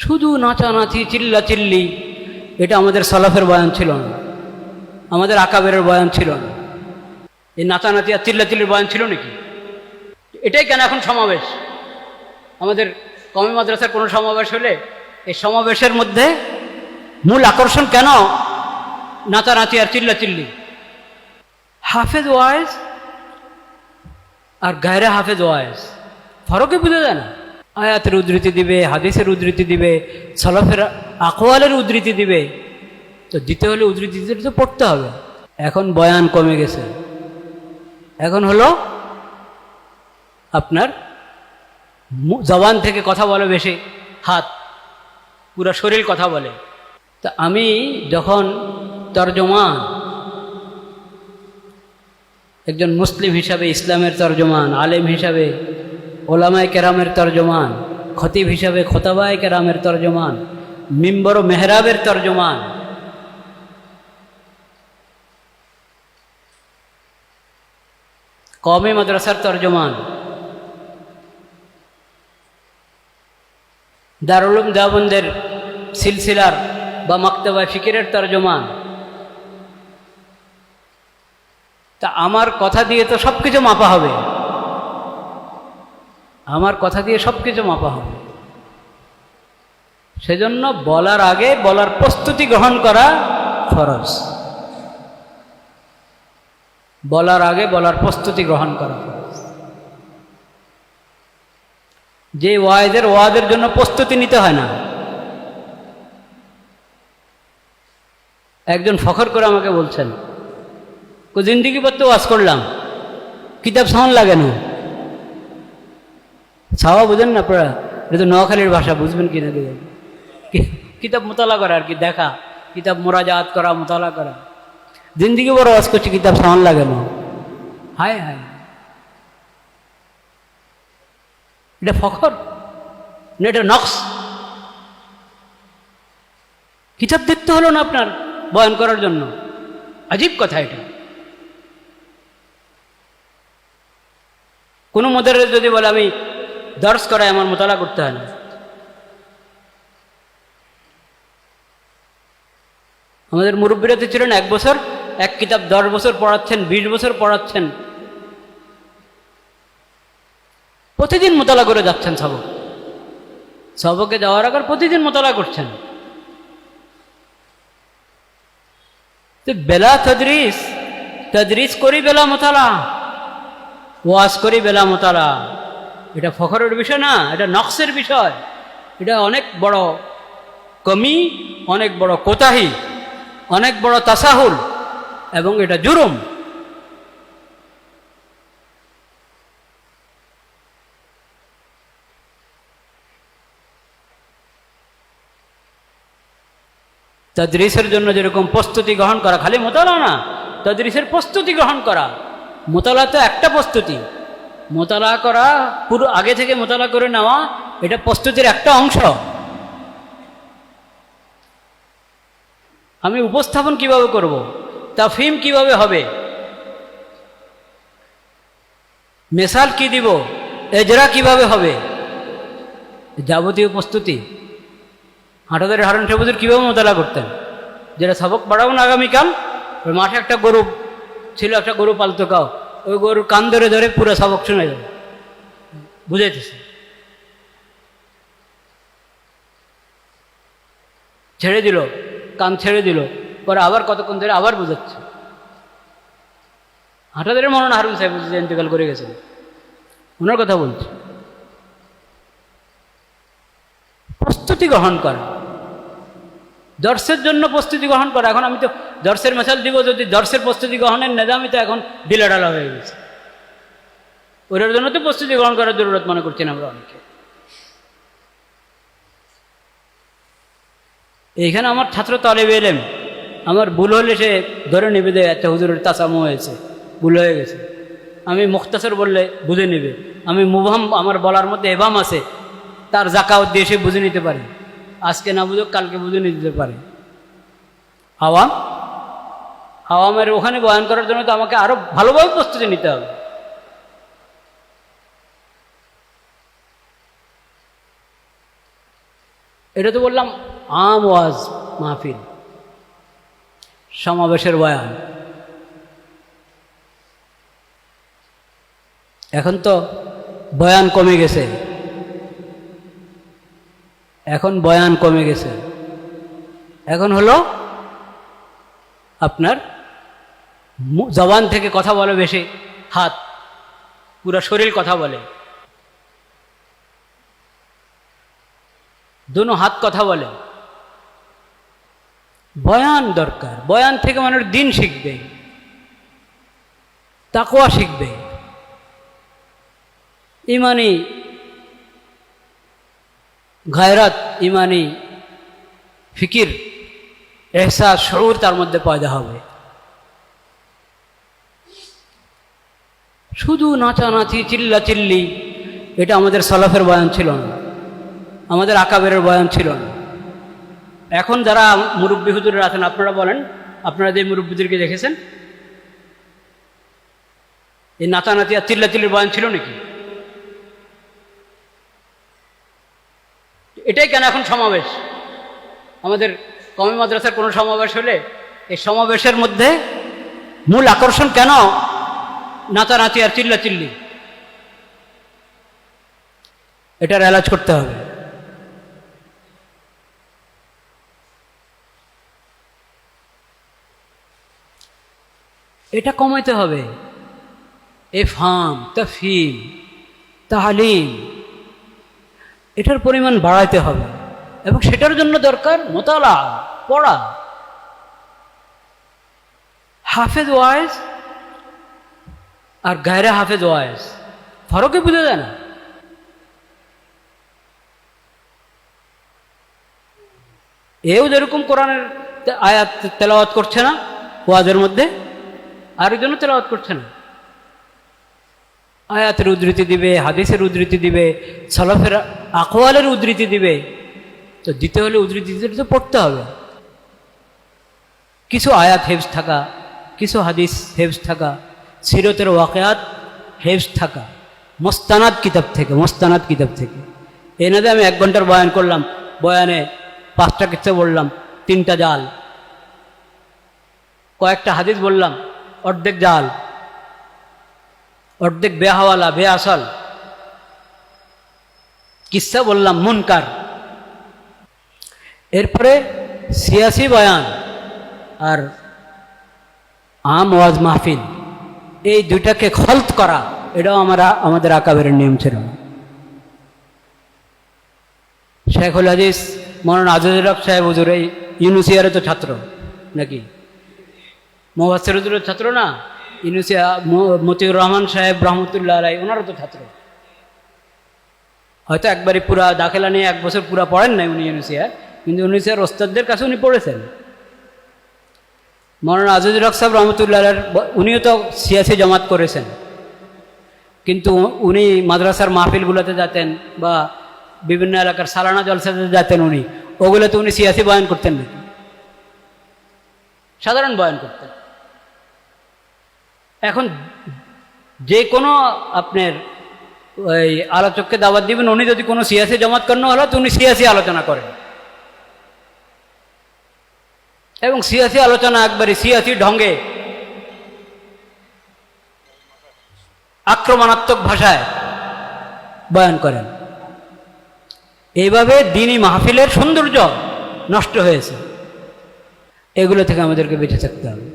শুধু নাচানাচি চিল্লাচিল্লি, এটা আমাদের সালাফের বয়ান ছিল না, আমাদের আকাবেরের বয়ান ছিল না। এই নাচানাচি আর চিল্লাচিল্লির বয়ান ছিল নাকি? এটাই কেন এখন সমাবেশ? আমাদের কওমি মাদ্রাসার কোনো সমাবেশ হলে এই সমাবেশের মধ্যে মূল আকর্ষণ কেন নাচানাচি আর চিল্লাচিল্লি? হাফেজ ওয়াইজ আর গায়রে হাফেজ ওয়াইজ ফরকে বুঝে যায় না। আয়াতের উদ্ধৃতি দিবে, হাদিসের উদ্ধৃতি দিবে, সালাফের আকওয়ালের উদ্ধৃতি দিবে, তো দিতে হলে উদ্ধৃতি দিতে তো পড়তে হবে। এখন বয়ান কমে গেছে, এখন হলো আপনার জবান থেকে কথা বলে বেশি, হাত পুরো শরীর কথা বলে। তা আমি যখন তর্জমান, একজন মুসলিম হিসাবে ইসলামের তর্জমান, আলেম হিসাবে ওলামায়ে কেরামের তর্জমান, খতিব হিসাবে খোতাবায়ে কেরামের তর্জমান, মিম্বর ও মেহরাবের তর্জমান, কওমি মাদ্রাসার তর্জমান, দারুল উলুম দেওবন্দের সিলসিলার বা মাকতাবায়ে ফিকিরের তর্জমান, তা আমার কথা দিয়ে তো সব কিছু মাপা হবে, আমার কথা দিয়ে সব কিছু মাপা হবে। সেজন্য বলার আগে বলার প্রস্তুতি গ্রহণ করা ফরজ, বলার আগে বলার প্রস্তুতি গ্রহণ করা ফরজ। যে ওয়াজের জন্য প্রস্তুতি নিতে হয় না। একজন ফখর করে আমাকে বলছেন, জিন্দিগি পর তো ওয়াজ করলাম, কিতাব সামান লাগে না। ছাওয়া বুঝেন না আপনারা? এটা তো নোয়াখালীর ভাষা, বুঝবেন কিনা দিবেন। কিতাব মোতালা করা আর কি, দেখা, কিতাব মোরাজাত করা, মোতালা করা। জিন্দিগি বড় ওয়াজ করছি, কিতাব সামান লাগে না। হায় হায়, এটা ফখর না, এটা নকশ। কিতাব দেখতে হলো না আপনার বয়ান করার জন্য? আজীব কথা এটা। কোনো মোদাররিস যদি বলে আমি দর্স করাই, আমার মোতালা করতে হয় না। আমাদের মুরব্বীরা তো ছিলেন 1 বছর এক কিতাব 10 বছর পড়াচ্ছেন, 20 বছর পড়াচ্ছেন, প্রতিদিন মোতালা করে যাচ্ছেন। সবকে যাওয়ার আগে প্রতিদিন মোতালা করছেন। তো বেলা তদরিস করি, বেলা মোতালা, ওয়াজ করি বেলা মোতালা। এটা ফখরের বিষয় না, এটা নকশের বিষয়। এটা অনেক বড় কমি, অনেক বড় কোতাহি, অনেক বড় তাসাহুল, এবং এটা জুরুম। তদরিসের জন্য যেরকম প্রস্তুতি গ্রহণ করা, খালি মোতালা না, তদরিসের প্রস্তুতি গ্রহণ করা। মোতালা তো একটা প্রস্তুতি, মোতালা করা, পুরো আগে থেকে মোতালা করে নেওয়া, এটা প্রস্তুতির একটা অংশ। আমি উপস্থাপন কিভাবে করব, তাফহিম কিভাবে হবে, মেসাল কি দিব, এজরা কিভাবে হবে, যাবতীয় প্রস্তুতি। হাটাদারের হারুন সাহেব হুজুর কীভাবে মোতালা করতেন? যেটা সবক পড়াবো না আগামীকাল, ওই মাঠে একটা গরু ছিল, একটা গরু পালতো কাউ, ওই গরুর কান ধরে ধরে পুরো সবক শুনে যাবে, বুঝাইতেছে। ছেড়ে দিল, কান ছেড়ে দিল, পরে আবার কতক্ষণ ধরে আবার বুঝাচ্ছে। হাটাদারের মরণ হারুন সাহেব হুজুর যে ইন্তেকাল করে গেছেন, ওনার কথা বলছে। প্রস্তুতি গ্রহণ করা, দর্শের জন্য প্রস্তুতি গ্রহণ করা। এখন আমি তো দর্শের মেসাল দিব, যদি দর্শের প্রস্তুতি গ্রহণের নেজামি তো এখন ঢিলাঢালা হয়ে গেছে। ওটার জন্য তো প্রস্তুতি গ্রহণ করার জরুরত মনে করছি না আমরা অনেকে। এইখানে আমার ছাত্র তালেবে ইলম, আমার ভুল হলে সে ধরে নেবে যে একটা হুজুরের তাসামু হয়েছে, ভুল হয়ে গেছে। আমি মুখতাসর বললে বুঝে নেবে, আমি মুবহাম, আমার বলার মধ্যে এবাম আছে, তার জাকাত দিয়ে সে বুঝে নিতে পারে। আজকে না বুঝুক, কালকে বুঝে নিতে পারে। আওয়ামের ওখানে বয়ান করার জন্য তো আমাকে আরো ভালোভাবে প্রস্তুতি নিতে হবে। এটা তো বললাম আম ওয়াজ মাহফিল, সমাবেশের বয়ান। এখন তো বয়ান কমে গেছে, এখন বয়ান কমে গেছে। এখন হলো আপনার জবান থেকে কথা বলে বেশি, হাত পুরো শরীর কথা বলে, দুনো হাত কথা বলে। বয়ান দরকার, বয়ান থেকে মানুষ দিন শিখবে, তাকওয়া শিখবে, ইমানি গায়রাত, ইমানি ফিকির, এহসাস, শউর তার মধ্যে পয়দা হবে। শুধু নাচানাচি চিল্লাচিল্লি এটা আমাদের সালাফের বয়ান ছিল না, আমাদের আকাবেরের বয়ান ছিল না। এখন যারা মুরব্বী হুজুরের আছেন, আপনারা বলেন, আপনারা যে মুরব্বীদেরকে দেখেছেন, এই নাচানাচি আর চিল্লাচিল্লির বয়ান ছিল নাকি? এটাই কেন এখন সমাবেশ? আমাদের কওমি মাদ্রাসার কোনো সমাবেশ হলে এই সমাবেশের মধ্যে মূল আকর্ষণ কেন নাচানাচি আর চিল্লাচিল্লি? এটার এলাজ করতে হবে। এটা কমাইতে হবে। ইফহাম, তাফহিম, তাহলিম, এটার পরিমাণ বাড়াইতে হবে এবং সেটার জন্য দরকার মোতালা, পড়া। হাফেজ ওয়াইজ আর গায়রে হাফেজ ওয়াইজ ফরকে বুঝে যায় না। এও যেরকম কোরআনের আয়াত তেলাওয়াত করছে না ওয়াজের মধ্যে, আরেকজনও তেলাওয়াত করছে না। আয়াতের উদ্ধৃতি দিবে, হাদিসের উদ্ধৃতি দিবে, সালাফের আকওয়ালের উদ্ধৃতি দিবে। তো দিতে হলে উদ্ধৃতি দিতে তো পড়তে হবে। কিছু আয়াত হেফজ থাকা, কিছু হাদিস হেফজ থাকা, সিরতের ওয়াকিয়াত হেফজ থাকা, মোস্তানাদ কিতাব থেকে, মোস্তানাদ কিতাব থেকে। এনাদে আমি 1 ঘন্টার বয়ান করলাম, বয়ানে 5টা কিচ্ছা বললাম, 3টা জাল, কয়েকটা হাদিস বললাম, অর্ধেক জাল, অর্ধেক বেহাওয়ালা, বেআসল কিস্সা বললাম, মুনকার। এরপরে সিয়াসি বয়ান আর আম ওয়াজ মাহফিল, এই দুইটাকে খলত করা, এটাও আমাদের আকাবেরের নিয়ম ছিল। শেখুল হাদিস মৌলানা আজিজুল হক সাহেব হুজুর এই ইউনুসিয়ারের তো ছাত্র নাকি? মুফাসসির হুজুরের ছাত্র না? ইউনুসিয়া মতিউর রহমান সাহেব রহমতুল্লাহ আলাই, ওনারও তো ছাত্র। হয়তো একবারই পুরা দাখিলা নিয়ে 1 বছর পুরা পড়েন নাই উনি ইউনুসিয়া, কিন্তু ইউনুসিয়ার ওস্তাদদের কাছে উনি পড়েছেন। মৌলানা আজিজুল হক সাহেব রহমতুল্লাহ আলাইর, উনিও তো সিয়াসি জামাত করেছেন, কিন্তু উনি মাদ্রাসার মাহফিলগুলোতে যেতেন বা বিভিন্ন এলাকার সালানা জলসাতে যেতেন, উনি ওগুলোতে উনি সিয়াসি বয়ান করতেন নাকি? সাধারণ বয়ান করতেন। এখন যে কোনো আপনার ওই আলোচককে দাওয়াত দিবেন, উনি যদি কোনো সিয়াসি জামাত করেন হলো, তো উনি সিয়াসি আলোচনা করেন এবং সিয়াসি আলোচনা একবারে সিয়াসি ঢঙ্গে, আক্রমণাত্মক ভাষায় বয়ান করেন। এইভাবে দ্বীনি মাহফিলের সৌন্দর্য নষ্ট হয়েছে। এগুলো থেকে আমাদেরকে বেঁচে থাকতে হবে।